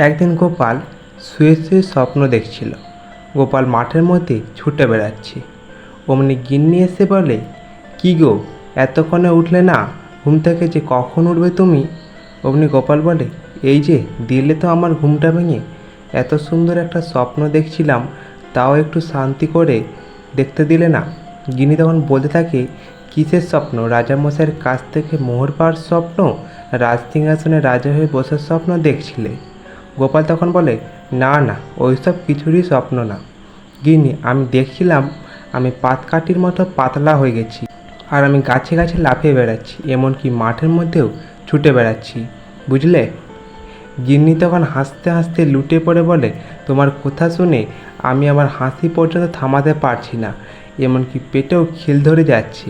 একদিন গোপাল শুয়ে শুয়ে স্বপ্ন দেখছিল। গোপাল মাঠের মধ্যে ছুটে বেড়াচ্ছে। অমনি গিন্নি এসে বলে, কী গো, এতক্ষণে উঠলে না? ঘুম থেকে যে কখন উঠবে তুমি? অমনি গোপাল বলে, এই যে দিলে তো আমার ঘুমটা ভেঙে। এত সুন্দর একটা স্বপ্ন দেখছিলাম, তাও একটু শান্তি করে দেখতে দিলে না। গিন্নি তখন বলতে থাকে, কিসের স্বপ্ন? রাজামশাইয়ের কাছ থেকে মোহর পাওয়ার স্বপ্ন? রাজসিংহাসনে রাজা হয়ে বসার স্বপ্ন দেখছিলে? গোপাল তখন বলে, না না, ওইসব কিছুরই স্বপ্ন না গিন্নি। আমি দেখছিলাম আমি পাতকাঠির মতো পাতলা হয়ে গেছি, আর আমি গাছে গাছে লাফিয়ে বেড়াচ্ছি, এমনকি মাঠের মধ্যেও ছুটে বেড়াচ্ছি, বুঝলে? গিন্নি তখন হাসতে হাসতে লুটে পড়ে বলে, তোমার কথা শুনে আমি আমার হাসি পর্যন্ত থামাতে পারছি না, এমনকি পেটেও খিল ধরে যাচ্ছে।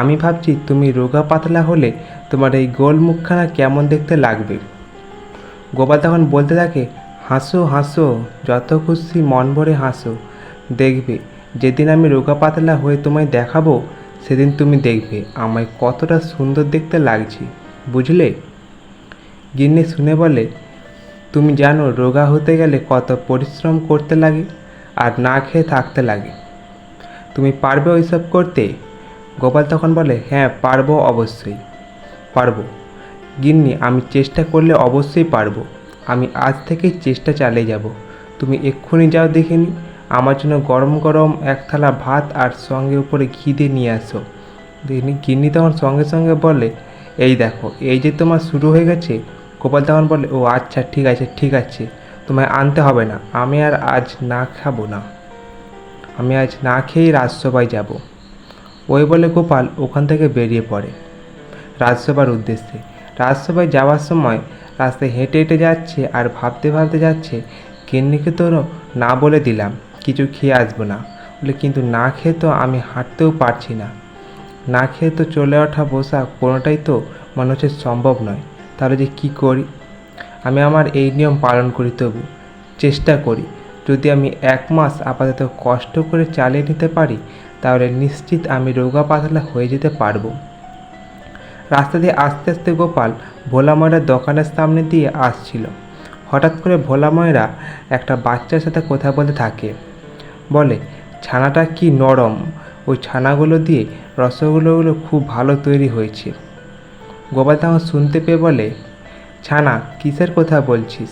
আমি ভাবছি তুমি রোগা পাতলা হলে তোমার এই গোল মুখখানা কেমন দেখতে লাগবে। গোপাল তখন বলতে থাকে, হাসো হাসো, যত খুশি মন ভরে হাসো। দেখবে যেদিন আমি রোগা পাতলা হয়ে তোমায় দেখাবো, সেদিন তুমি দেখবে আমায় কতটা সুন্দর দেখতে লাগছে, বুঝলে? গিন্নি শুনে বলে, তুমি জানো রোগা হতে গেলে কত পরিশ্রম করতে লাগে আর না খেয়ে থাকতে লাগে। তুমি পারবে ওইসব করতে? গোপাল তখন বলে, হ্যাঁ পারবো, অবশ্যই পারবো গিন্নি, আমি চেষ্টা করলে অবশ্যই পারবো। আমি আজ থেকেই চেষ্টা চালিয়ে যাব। তুমি এক্ষুনি যাও দেখিনি, আমার জন্য গরম গরম এক থালা ভাত আর সঙ্গে উপরে ঘি দিয়ে নিয়ে আসো। গিন্নি তখন সঙ্গে সঙ্গে বলে, এই দেখো, এই যে তোমার শুরু হয়ে গেছে। গোপাল তখন বলে, ও আচ্ছা, ঠিক আছে ঠিক আছে, তোমায় আনতে হবে না। আমি আর আজ না খাবো না, আমি আজ না খেয়েই রাজসভায় যাব। ওই বলে গোপাল ওখান থেকে বেরিয়ে পড়ে রাজসভার উদ্দেশ্যে। রাজসভায় যাওয়ার সময় রাস্তায় হেঁটে হেঁটে যাচ্ছে আর ভাবতে ভাবতে যাচ্ছে, গিন্নিকে তো না বলে দিলাম কিছু খেয়ে আসবো না বলে, কিন্তু না খেয়ে তো আমি হাঁটতেও পারছি না। না খেয়ে তো চলে ওঠা বসা কোনোটাই তো মনে হচ্ছে সম্ভব নয়। তাহলে যে কী করি? আমি আমার এই নিয়ম পালন করি, তবু চেষ্টা করি। যদি আমি 1 মাস আপাতত কষ্ট করে চালিয়ে নিতে পারি, তাহলে নিশ্চিত আমি রোগা পাতলা হয়ে যেতে পারবো। রাস্তা দিয়ে আস্তে আস্তে গোপাল ভোলা ময়রার দোকানের সামনে দিয়ে আসছিল। হঠাৎ করে ভোলা ময়রা একটা বাচ্চার সাথে কথা বলতে থাকে। বলে, ছানাটা কি নরম, ওই ছানাগুলো দিয়ে রসগোল্লাগুলো খুব ভালো তৈরি হয়েছে। গোপাল তখন শুনতে পেয়ে বলে, ছানা? কিসের কথা বলছিস?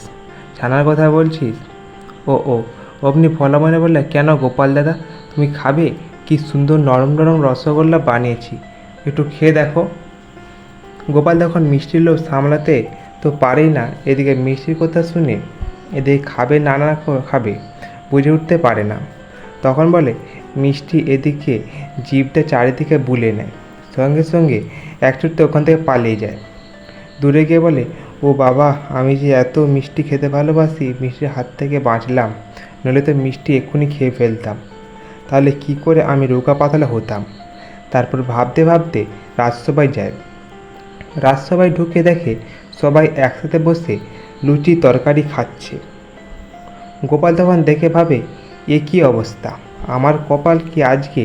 ছানার কথা বলছিস? ও ও অমনি ভোলা ময়রা বললে, কেন গোপাল দাদা, তুমি খাবে? কি সুন্দর নরম নরম রসগোল্লা বানিয়েছি, একটু খেয়ে দেখো। গোপাল তখন মিষ্টির লোভ সামলাতে তো পারেই না, এদিকে মিষ্টির কথা শুনে এদিকে খাবে না না খাবে বুঝে উঠতে পারে না। তখন বলে, মিষ্টি এদিকে জিভটা চারিদিকে বুলে নেয়, সঙ্গে সঙ্গে এক ছুটতে ওখান থেকে পালিয়ে যায়। দূরে গিয়ে বলে, ও বাবা, আমি যে এত মিষ্টি খেতে ভালোবাসি, মিষ্টির হাত থেকে বাঁচলাম, নইলে তো মিষ্টি এক্ষুনি খেয়ে ফেলতাম। তাহলে কি করে আমি রোগা পাতলা হতাম। তারপর ভাবতে ভাবতে রাজসভায় যায়। রাজসভায় ঢুকে দেখে সবাই একসাথে বসে লুচি তরকারি খাচ্ছে। গোপাল তখন দেখে ভাবে, এ কী অবস্থা, আমার কপাল কি আজকে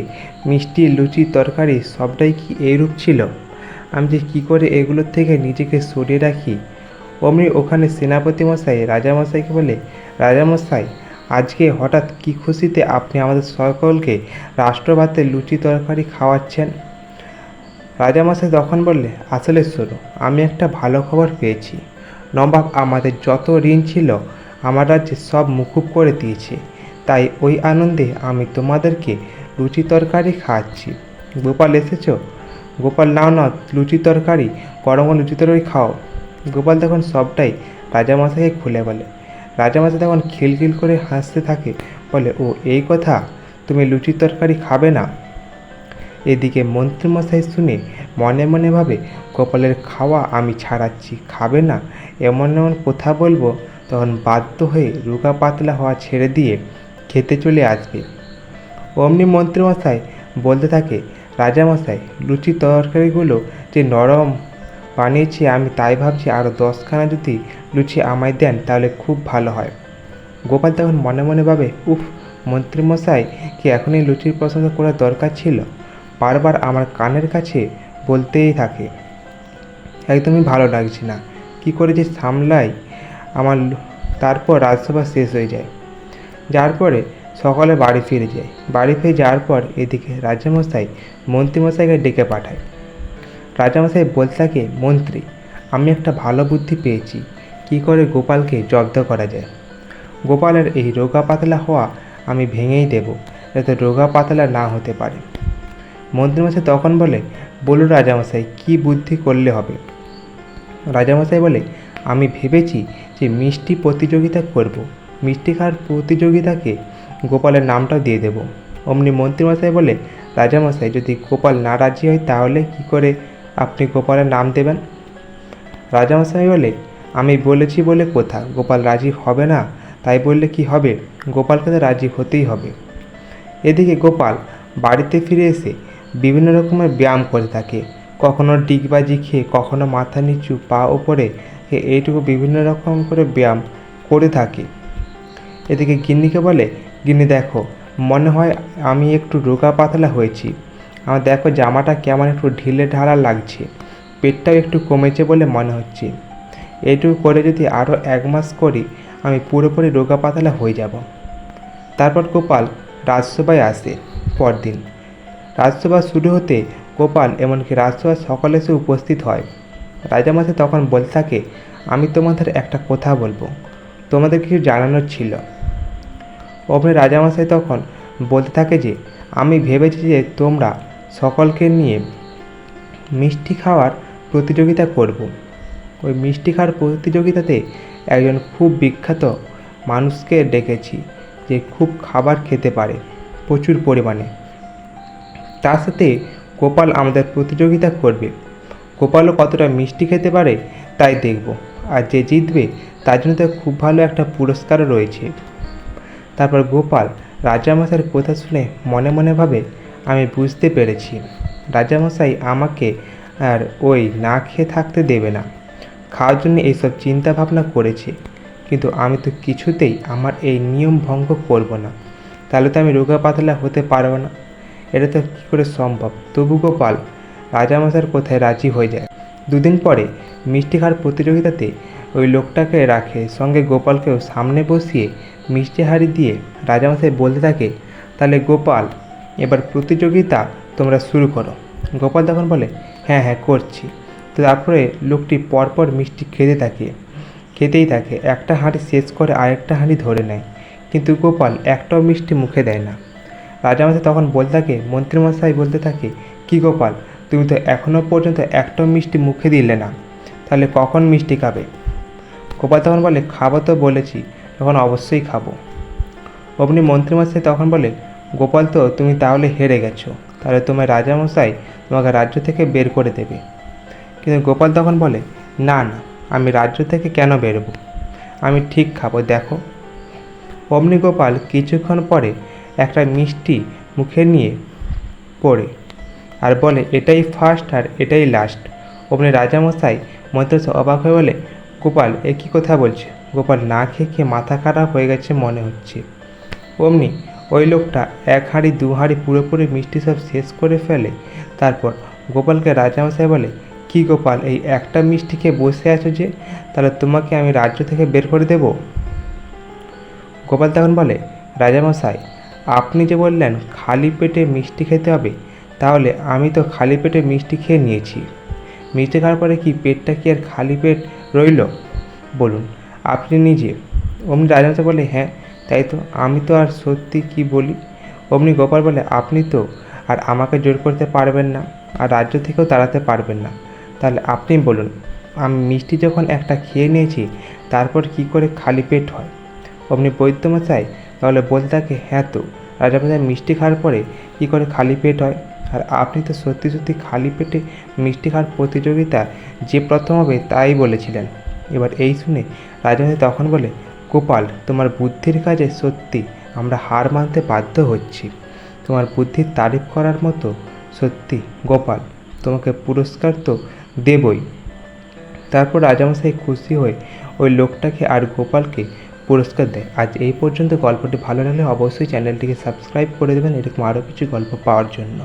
মিষ্টি লুচি তরকারি সবটাই কি এইরূপ ছিল? আমি যে কী করে এগুলোর থেকে নিজেকে সরিয়ে রাখি। অমনি ওখানে সেনাপতি মশাই রাজামশাইকে বলে, রাজামশাই, আজকে হঠাৎ কী খুশিতে আপনি আমাদের সকলকে রাষ্ট্রভাতে লুচি তরকারি খাওয়াচ্ছেন? রাজামশাই তখন বললে, আসলে শোনো, আমি একটা ভালো খবর পেয়েছি। নবাব আমাদের যত ঋণ ছিল আমার রাজ্যে সব মুকুব করে দিয়েছে, তাই ওই আনন্দে আমি তোমাদেরকে লুচি তরকারি খাওয়াচ্ছি। গোপাল এসেছ? গোপাল, নাও নাও লুচি তরকারি, গরম লুচি তরকারি খাও। গোপাল তখন সবটাই রাজামশাইকে খুলে বলে। রাজামশাই তখন খিলখিল করে হাসতে থাকে, বলে, ও এই কথা, তুমি লুচি তরকারি খাবে না? এদিকে মন্ত্রীমশাই শুনে মনে মনে ভাবে, গোপালের খাওয়া আমি ছাড়াচ্ছি, খাবে না, এমন এমন কথা বলবো, তখন বাধ্য হয়ে রোগা পাতলা হওয়া ছেড়ে দিয়ে খেতে চলে আসবে। অমনি মন্ত্রীমশাই বলতে থাকে, রাজামশাই, লুচি তরকারিগুলো যে নরম বানিয়েছি, আমি তাই ভাবছি আরও 10খানা যদি লুচি আমায় দেন তাহলে খুব ভালো হয়। গোপাল তখন মনে মনে ভাবে, উফ, মন্ত্রীমশাই কি এখনই লুচির প্রশংসা করার দরকার ছিল? বারবার আমার কানের কাছে বলতেই থাকে, একদমই ভালো লাগছে না। কী করে যে সামলাই আমার। তারপর রাজসভা শেষ হয়ে যায়, যার পরে সকালে বাড়ি ফিরে যায়। বাড়ি ফিরে যাওয়ার পর এদিকে রাজামশাই মন্ত্রীমশাইকে ডেকে পাঠায়। রাজামশাই বলতে থাকে, মন্ত্রী, আমি একটা ভালো বুদ্ধি পেয়েছি, কী করে গোপালকে জব্দ করা যায়। গোপালের এই রোগা পাতলা হওয়া আমি ভেঙেই দেব, যাতে রোগা পাতলা না হতে পারে। মন্ত্রীমশাই তখন বলে, বলুন রাজামশাই, কী বুদ্ধি করলে হবে। রাজামশাই বলে, আমি ভেবেছি যে মিষ্টি প্রতিযোগিতা করব। মিষ্টি খাওয়ার প্রতিযোগিতাকে গোপালের নামটাও দিয়ে দেব। অমনি মন্ত্রীমশাই বলে, রাজামশাই, যদি গোপাল না রাজি হয় তাহলে কি করে আপনি গোপালের নাম দেবেন। রাজামশাই বলে, আমি বলেছি বলে কথা, গোপাল রাজি হবে না, তাই বললে কি হবে, গোপালকে তো রাজি হতেই হবে। এদিকে গোপাল বাড়িতে ফিরে এসে বিভিন্ন রকমের ব্যায়াম করে থাকে, কখনো ডিগবাজি খেয়ে, কখনো মাথা নিচু পা ওপরে, এইটুকু বিভিন্ন রকম করে ব্যায়াম করে থাকে। এদিকে গিন্নিকে বলে, গিন্নি দেখো, মনে হয় আমি একটু রোগা পাতলা হয়েছি। আমার দেখো জামাটা কেমন একটু ঢিলে ঢালা লাগছে, পেটটাও একটু কমেছে বলে মনে হচ্ছে। এইটুকু করে যদি আরও 1 মাস করি, আমি পুরোপুরি রোগা পাতলা হয়ে যাব। তারপর গোপাল রাজসভায় আসে। পরদিন রাজসভা শুরু হতে গোপাল এমনকি রাজসভার সকলে এসে উপস্থিত হয়। রাজামশাই তখন বলতে থাকে, আমি তোমাদের একটা কথা বলবো, তোমাদের কিছু জানানোর ছিল। অমনি রাজামশাই তখন বলতে থাকে যে, আমি ভেবেছি যে তোমরা সকলকে নিয়ে মিষ্টি খাওয়ার প্রতিযোগিতা করব। ওই মিষ্টি খাওয়ার প্রতিযোগিতাতে একজন খুব বিখ্যাত মানুষকে ডেকেছি, যে খুব খাবার খেতে পারে প্রচুর পরিমাণে। তার সাথে গোপাল আমাদের প্রতিযোগিতা করবে। গোপালও কতটা মিষ্টি খেতে পারে তাই দেখব, আর যে জিতবে তার জন্য তো খুব ভালো একটা পুরস্কারও রয়েছে। তারপর গোপাল রাজামশাইয়ের কথা শুনে মনে মনে ভাবে, আমি বুঝতে পেরেছি রাজামশাই আমাকে আর ওই না খেয়ে থাকতে দেবে না, খাওয়ার জন্য এইসব চিন্তা ভাবনা করেছে। কিন্তু আমি তো কিছুতেই আমার এই নিয়ম ভঙ্গ করব না, তাহলে তো আমি রোগা পাতলা হতে পারবো না, এটা তো কী করে সম্ভব। তবু গোপাল রাজামশাইয়ের কথায় রাজি হয়ে যায়। 2 দিন পরে মিষ্টি খাওয়ার প্রতিযোগিতাতে ওই লোকটাকে রাখে, সঙ্গে গোপালকেও সামনে বসিয়ে মিষ্টি হাঁড়ি দিয়ে রাজামশাই বলতে থাকে, তাহলে গোপাল, এবার প্রতিযোগিতা তোমরা শুরু করো। গোপাল তখন বলে, হ্যাঁ হ্যাঁ করছি। তো তারপরে লোকটি পরপর মিষ্টি খেতেই থাকে। একটা হাঁড়ি শেষ করে আরেকটা হাঁড়ি ধরে নেয়, কিন্তু গোপাল একটাও মিষ্টি মুখে দেয় না। রাজামশাই তখন বলতে থাকে, মন্ত্রীমশাই বলতে থাকে, কি গোপাল, তুমি তো এখনও পর্যন্ত একটাও মিষ্টি মুখে দিলে না, তাহলে কখন মিষ্টি খাবে। গোপাল তখন বলে, খাবো তো বলেছি, তখন অবশ্যই খাবো। অমনি মন্ত্রীমশাই তখন বলে, গোপাল, তো তুমি তাহলে হেরে গেছো, তাহলে তোমার রাজামশাই তোমাকে রাজ্য থেকে বের করে দেবে। কিন্তু গোপাল তখন বলে, না না, আমি রাজ্য থেকে কেন বেরোবো, আমি ঠিক খাবো, দেখো। অমনি গোপাল কিছুক্ষণ পরে একটা মিষ্টি মুখে নিয়ে পড়ে আর বলে, এটাই ফার্স্ট আর এটাই লাস্ট। অমনি রাজামশাই মন্ত্রী অবাক হয়ে বলে, গোপাল এ কী কথা বলছে, গোপাল না খেয়ে খেয়ে মাথা খারাপ হয়ে গেছে মনে হচ্ছে। অমনি ওই লোকটা 1 হাঁড়ি 2 হাঁড়ি পুরোপুরি মিষ্টি সব শেষ করে ফেলে। তারপর গোপালকে রাজামশাই বলে, কি গোপাল, এই একটা মিষ্টি খেয়ে বসে আছো যে, তাহলে তোমাকে আমি রাজ্য থেকে বের করে দেব। গোপাল তখন বলে, রাজামশাই, আপনি যে বললেন খালি পেটে মিষ্টি খেতে হবে, তাহলে আমি তো খালি পেটে মিষ্টি খেয়ে নিয়েছি। মিষ্টি খাওয়ার পরে কি পেটটা কি আর খালি পেট রইল, বলুন আপনি নিজে। অমনি রাজামশাই বলে, হ্যাঁ তাই তো, আমি তো আর সত্যি কি বলি। অমনি গোপাল বলে, আপনি তো আর আমাকে জোর করতে পারবেন না, আর রাজ্য থেকেও তাড়াতে পারবেন না, তাহলে আপনি বলুন, আমি মিষ্টি যখন একটা খেয়ে নিয়েছি তারপর কি করে খালি পেট হয়। অমনি বৈদ্যমশাই তাহলে বলতে থাকে, হ্যাঁ তো রাজামশাই, মিষ্টি খাওয়ার পরে কী করে খালি পেট হয়, আর আপনি তো সত্যি সত্যি খালি পেটে মিষ্টি খাওয়ার প্রতিযোগিতা যে প্রথম হবে তাই বলেছিলেন। এবার এই শুনে রাজামশাই তখন বলে, গোপাল, তোমার বুদ্ধির কাজে সত্যি আমরা হার মানতে বাধ্য হচ্ছি, তোমার বুদ্ধির তারিফ করার মতো। সত্যি গোপাল, তোমাকে পুরস্কার তো দেবই। তারপর রাজামশাই খুশি হয়ে ওই লোকটাকে আর গোপালকে পুরস্কার দেয়। আজ এই পর্যন্ত। গল্পটি ভালো লাগলে অবশ্যই চ্যানেলটিকে সাবস্ক্রাইব করে দেবেন এরকম আরও কিছু গল্প পাওয়ার জন্য।